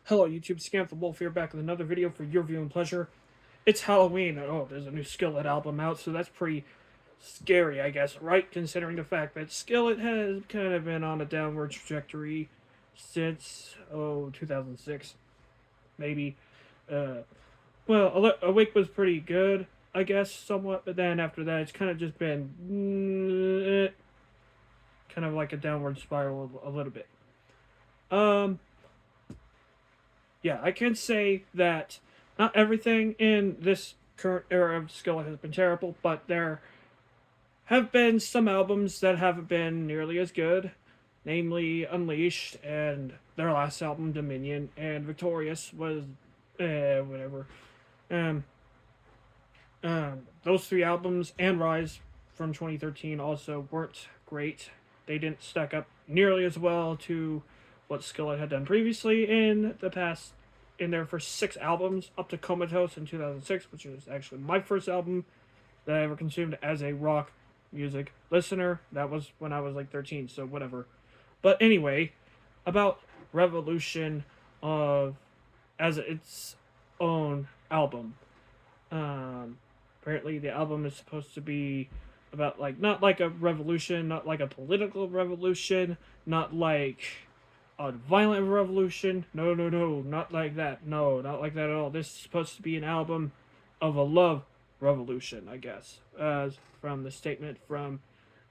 Hello YouTube, Scamp the Wolf here, back with another video for your viewing pleasure. It's Halloween, and oh, there's a new Skillet album out, so that's pretty scary, I guess, right? Considering the fact that Skillet has kind of been on a downward trajectory since, 2006, maybe. Uh, Awake was pretty good, I guess, somewhat, but then after that, it's kind of just been kind of like a downward spiral a little bit. Um, yeah, I can say that not everything in this current era of Skillet has been terrible, but there have been some albums that haven't been nearly as good, namely Unleashed and their last album, Dominion, and Victorious was, whatever. Um, those three albums and Rise from 2013 also weren't great. They didn't stack up nearly as well to what Skillet had done previously in their first six albums, up to Comatose in 2006, which was actually my first album that I ever consumed as a rock music listener. That was when I was like 13, so whatever. But anyway, about Revolution of as its own album. Um, Apparently, the album is supposed to be about like not like a revolution, not like a political revolution, not like a violent revolution. No, no, no, not like that. No, not like that at all. This is supposed to be an album of a love revolution, I guess, as from the statement from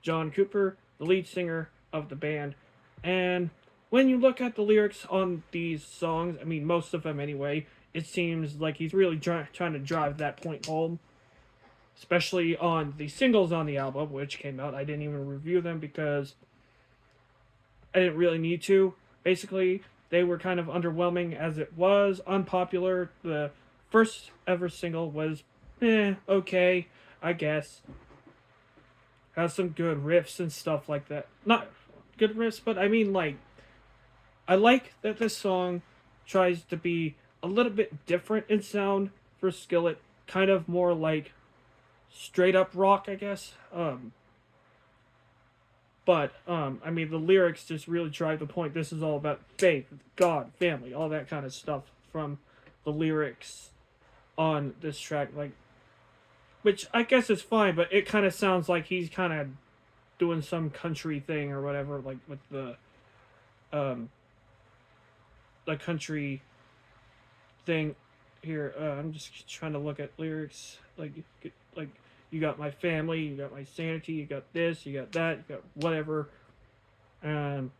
John Cooper, the lead singer of the band. And when you look at the lyrics on these songs, I mean, most of them anyway, it seems like he's really trying to drive that point home, especially on the singles on the album, which came out. I didn't even review them because I didn't really need to. Basically, they were kind of underwhelming as it was, unpopular. The first ever single was, okay, I guess. Has some good riffs and stuff like that. Not good riffs, but I mean, like, I like that this song tries to be a little bit different in sound for Skillet. Kind of more like straight up rock, I guess. I mean, the lyrics just really drive the point. This is all about faith, God, family, all that kind of stuff from the lyrics on this track. Like, which I guess is fine, but it kind of sounds like he's kind of doing some country thing or whatever, like with um, the country thing here. I'm just trying to look at lyrics. Like you got my family, you got my sanity, you got this, you got that, you got whatever. Um,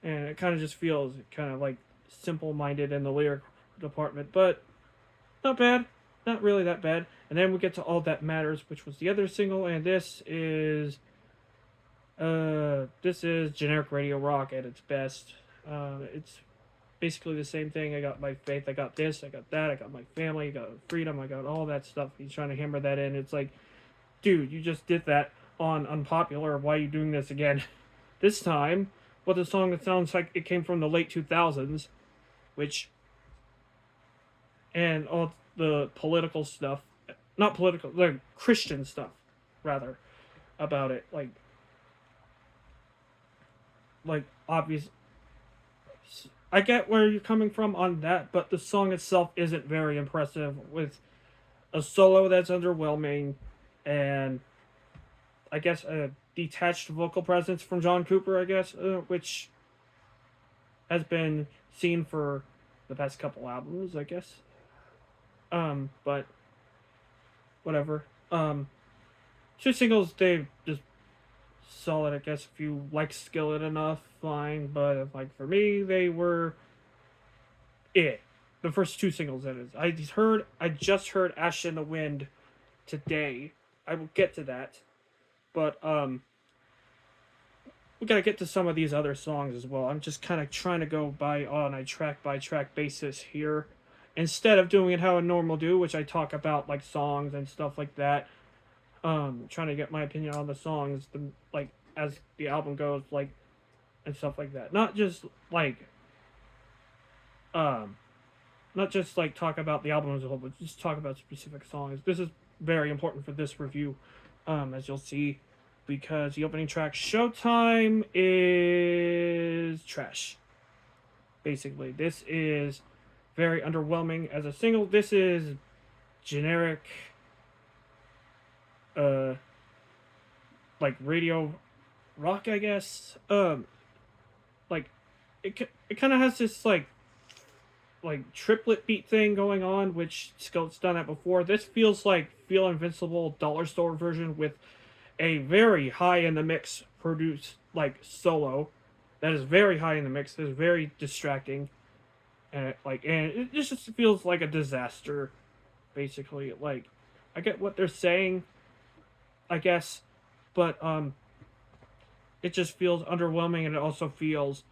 and it kind of just feels kind of like simple-minded in the lyric department, but not bad, not really that bad. And then we get to All That Matters, which was the other single, and this is generic radio rock at its best. It's basically the same thing. I got my faith, I got this, I got that, I got my family, I got freedom, I got all that stuff. He's trying to hammer that in. It's like, dude, you just did that on Unpopular. Why are you doing this again? This time, with a song that sounds like it came from the late 2000s, which, and all the political stuff, not political, like Christian stuff, rather, about it. Like obvious. I get where you're coming from on that, but the song itself isn't very impressive with a solo that's underwhelming and I guess a detached vocal presence from John Cooper, I guess, which has been seen for the past couple albums, I guess. But whatever. Two singles, they just solid, I guess. If you like Skillet enough, fine. But like for me, they were it. The first two singles, that is. I just heard "Ash in the Wind" today. I will get to that, but we gotta get to some of these other songs as well. I'm just kind of trying to go on a track by track basis here, instead of doing it how I normal do, which I talk about like songs and stuff like that. Trying to get my opinion on the songs, like as the album goes, like and stuff like that. Um, not just like talk about the album as a whole, but just talk about specific songs. This is very important for this review, as you'll see, because the opening track, Showtime, is trash. basically. This is very underwhelming as a single. This is generic, uh, like radio rock, I guess. Like it kind of has this like triplet beat thing going on, which Skillet's done that before. This feels like Feel Invincible Dollar Store version with a very high in the mix produced like solo that is very high in the mix. That is very distracting, and it just feels like a disaster. Basically, like I get what they're saying, I guess, but it just feels underwhelming, and it also feels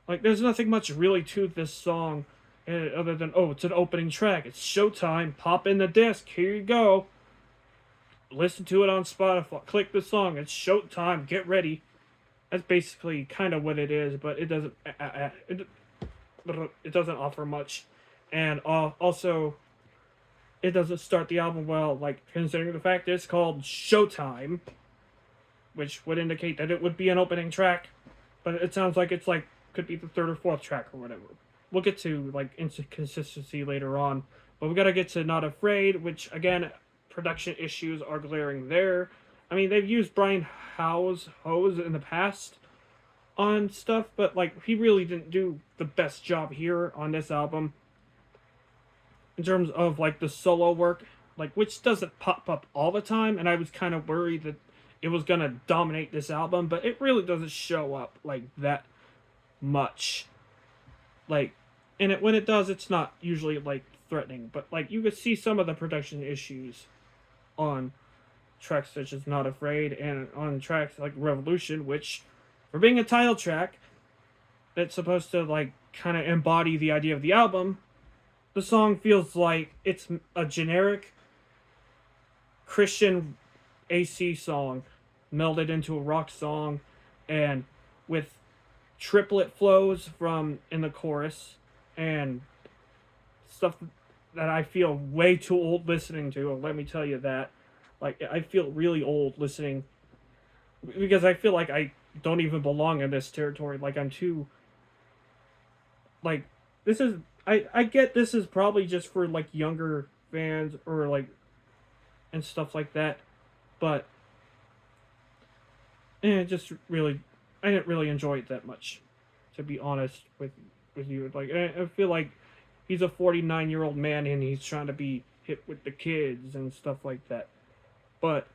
like there's nothing much really to this song, other than, oh, it's an opening track. It's showtime. Pop in the disc. Here you go. Listen to it on Spotify. Click the song. It's showtime. Get ready. That's basically kind of what it is, but it doesn't. It doesn't offer much, and also it doesn't start the album well. Like, considering the fact that it's called Showtime, which would indicate that it would be an opening track, but it sounds like it's like could be the third or fourth track or whatever. We'll get to like inconsistency later on, but we gotta get to Not Afraid, which again, production issues are glaring there. I mean, they've used Brian Howe's hose in the past on stuff, but like he really didn't do the best job here on this album in terms of like the solo work, like which doesn't pop up all the time, and I was kind of worried that it was gonna dominate this album, but it really doesn't show up like that much. Like, and when it does, it's not usually like threatening, but like you could see some of the production issues on tracks such as Not Afraid, and on tracks like Revolution, which, for being a title track that's supposed to like kind of embody the idea of the album, the song feels like it's a generic Christian AC song melded into a rock song, and with triplet flows from in the chorus and stuff that I feel way too old listening to. Let me tell you that. Like, I feel really old listening because I feel like I don't even belong in this territory. Like, I'm too, like, this is, I get this is probably just for like younger fans or like and stuff like that, but just really, I didn't really enjoy it that much, to be honest with you. Like, I feel like he's a 49-year-old man and he's trying to be hip with the kids and stuff like that. But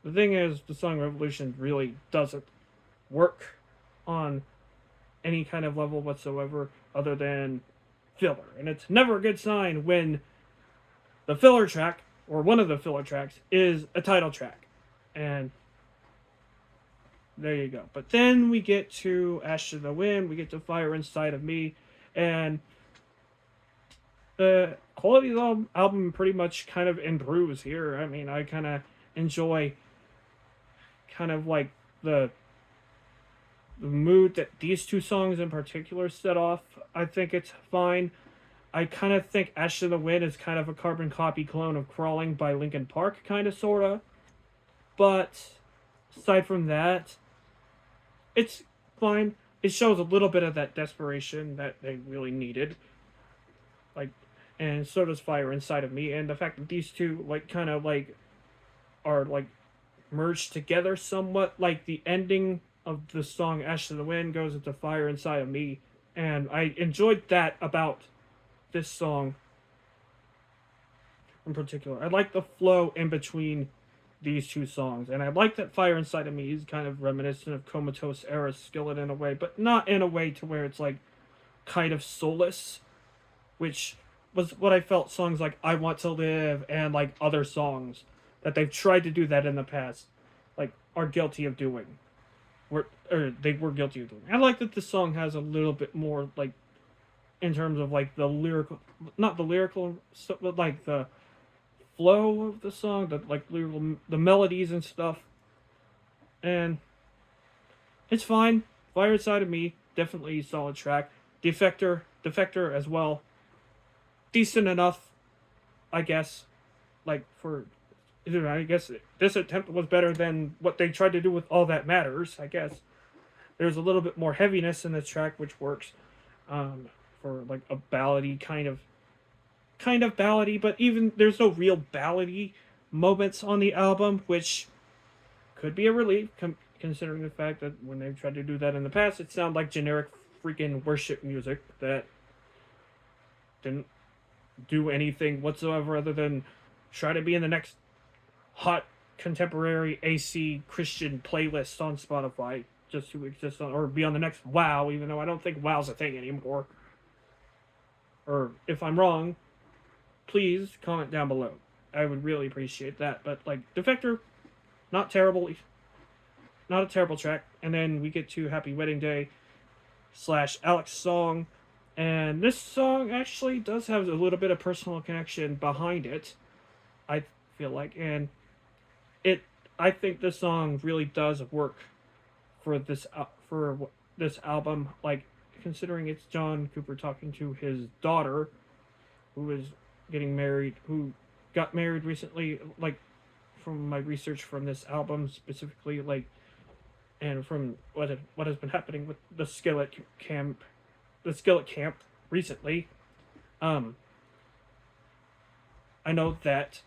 the thing is, the song Revolution really doesn't work on any kind of level whatsoever other than filler. And it's never a good sign when the filler track, or one of the filler tracks, is a title track. And there you go. But then we get to Ash to the Wind, we get to Fire Inside of Me, and the quality of the album pretty much kind of improves here. I mean, I kind of enjoy kind of like the mood that these two songs in particular set off. I think it's fine. I kind of think Ash to the Wind is kind of a carbon copy clone of Crawling by Linkin Park, kind of, sort of. But aside from that, it's fine. It shows a little bit of that desperation that they really needed. Like, and so does Fire Inside of Me. And the fact that these two, like, kind of, like, are, like, merged together somewhat. Like, the ending of the song Ash to the Wind goes into Fire Inside of Me. And I enjoyed that about this song in particular. I like the flow in between these two songs, and I like that Fire Inside of Me is kind of reminiscent of Comatose era Skillet in a way, but not in a way to where it's like kind of soulless, which was what I felt songs like I Want to Live and like other songs that they've tried to do that in the past, like, are guilty of doing. Or they were guilty of doing. I like that this song has a little bit more, like, in terms of like the lyrical, not the lyrical stuff, but like the flow of the song, the like lyrical, the melodies and stuff, and it's fine. Fire Inside of Me, definitely a solid track. Defector as well, decent enough, I guess. Like, for, I guess this attempt was better than what they tried to do with All That Matters, I guess. there's a little bit more heaviness in the track, which works um, for like a ballady kind of ballady, but even there's no real ballady moments on the album, which could be a relief considering the fact that when they tried to do that in the past, it sounded like generic freaking worship music that didn't do anything whatsoever other than try to be in the next hot contemporary AC Christian playlist on Spotify just to exist on, or be on the next WoW, even though I don't think WoW's a thing anymore. Or if I'm wrong, please comment down below. I would really appreciate that. But like Defector, not terrible, not a terrible track. And then we get to Happy Wedding Day / Alex song, and this song actually does have a little bit of personal connection behind it. I feel like, and it. I think this song really does work for this album. Like considering it's John Cooper talking to his daughter, who is getting married, who got married recently. Like from my research from this album specifically, like, and from what has been happening with the Skillet camp recently. Um, I know that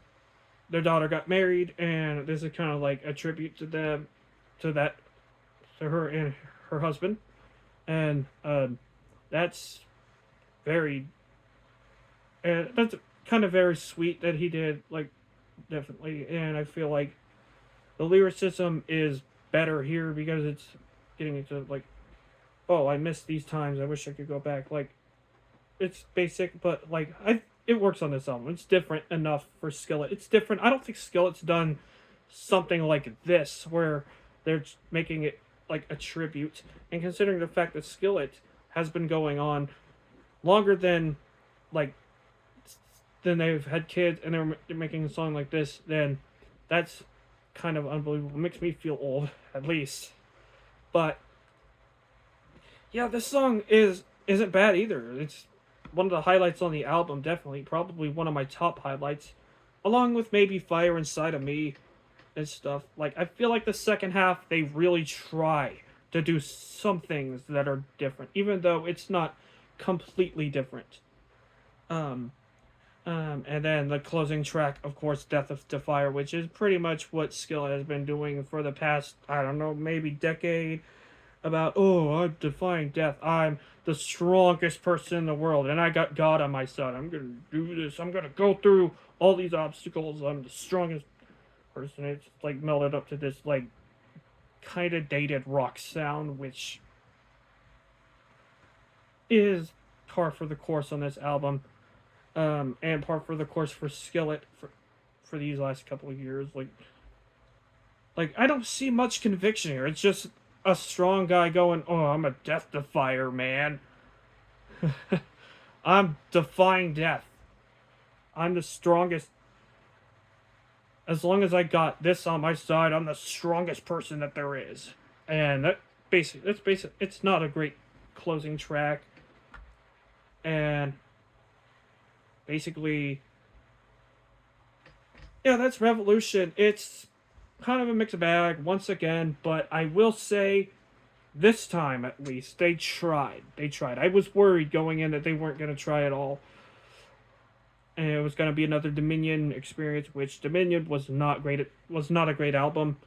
their daughter got married, and this is kind of like a tribute to them, to her and her husband, and that's very, and that's kind of very sweet that he did, like, definitely, and I feel like the lyricism is better here because it's getting into like, oh, I missed these times, I wish I could go back. Like, it's basic, but like it works on this album. It's different enough for Skillet. It's different. I don't think Skillet's done something like this where they're making it like a tribute. And considering the fact that Skillet has been going on longer than like than they've had kids, and they're making a song like this, then that's kind of unbelievable. It makes me feel old, at least. But yeah, this song isn't bad either. It's one of the highlights on the album, definitely. Probably one of my top highlights. Along with maybe Fire Inside of Me and stuff. Like, I feel like the second half, they really try to do some things that are different, even though it's not completely different. And then the closing track, of course, Death of Fire, which is pretty much what Skillet has been doing for the past, I don't know, maybe decade. About, oh, I'm defying death. I'm the strongest person in the world, and I got God on my side. I'm gonna do this. I'm gonna go through all these obstacles. I'm the strongest person. It's like melded up to this like kind of dated rock sound, which is par for the course on this album, and par for the course for Skillet for these last couple of years. Like I don't see much conviction here. It's just a strong guy going, oh, I'm a death defier, man. I'm defying death. I'm the strongest. As long as I got this on my side, I'm the strongest person that there is. And that's basic. It's not a great closing track. And basically, yeah, that's Revolution. It's kind of a mixed bag once again, but I will say this time at least they tried. I was worried going in that they weren't going to try at all, and it was going to be another Dominion experience, which Dominion was not great. It was not a great album.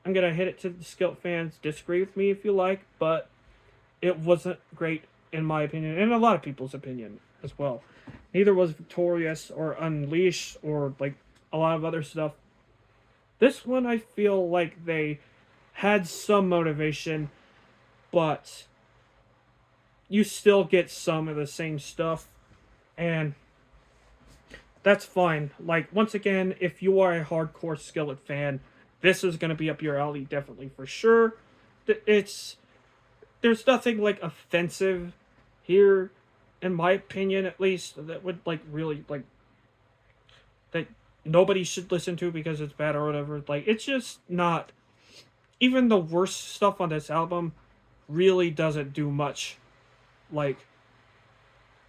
I'm going to hit it to the Skillet fans. Disagree with me if you like, but it wasn't great in my opinion, and a lot of people's opinion as well. Neither was Victorious or Unleashed or like a lot of other stuff. This one, I feel like they had some motivation, but you still get some of the same stuff, and that's fine. Like, once again, if you are a hardcore Skillet fan, this is going to be up your alley, definitely, for sure. There's nothing, like, offensive here, in my opinion, at least, that would, like, really, like, that nobody should listen to because it's bad or whatever. Like, it's just not. Even the worst stuff on this album really doesn't do much. Like,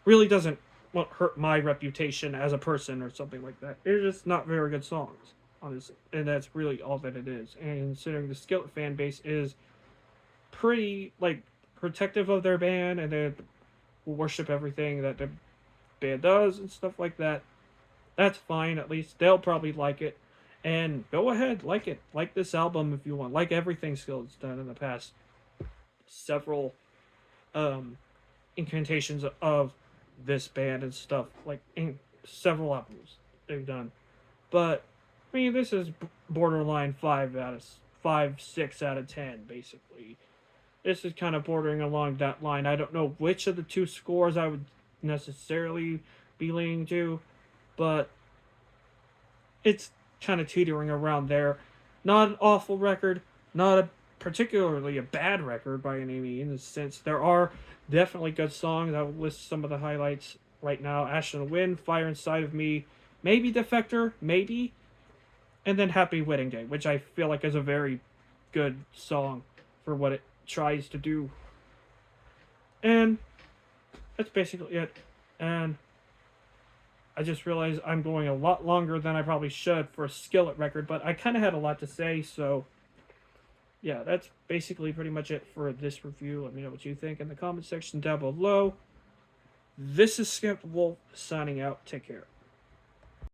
really doesn't hurt my reputation as a person or something like that. They're just not very good songs, honestly. And that's really all that it is. And considering the Skillet fan base is pretty like protective of their band, and they worship everything that the band does and stuff like that. That's fine. At least they'll probably like it. And go ahead, like it. Like this album if you want. Like everything Skillet's done in the past several um, incantations of this band and stuff. Like in several albums they've done. But I mean, this is borderline 6 out of 10, basically. This is kind of bordering along that line. I don't know which of the two scores I would necessarily be leaning to, but it's kind of teetering around there. Not an awful record, not a particularly a bad record by any means, since there are definitely good songs. I will list some of the highlights right now. Ash in the Wind, Fire Inside of Me, maybe Defector, maybe, and then Happy Wedding Day, which I feel like is a very good song for what it tries to do. And that's basically it. And I just realized I'm going a lot longer than I probably should for a Skillet record, but I kind of had a lot to say, so yeah, that's basically pretty much it for this review. Let me know what you think in the comment section down below. This is Skip Wolf signing out. Take care.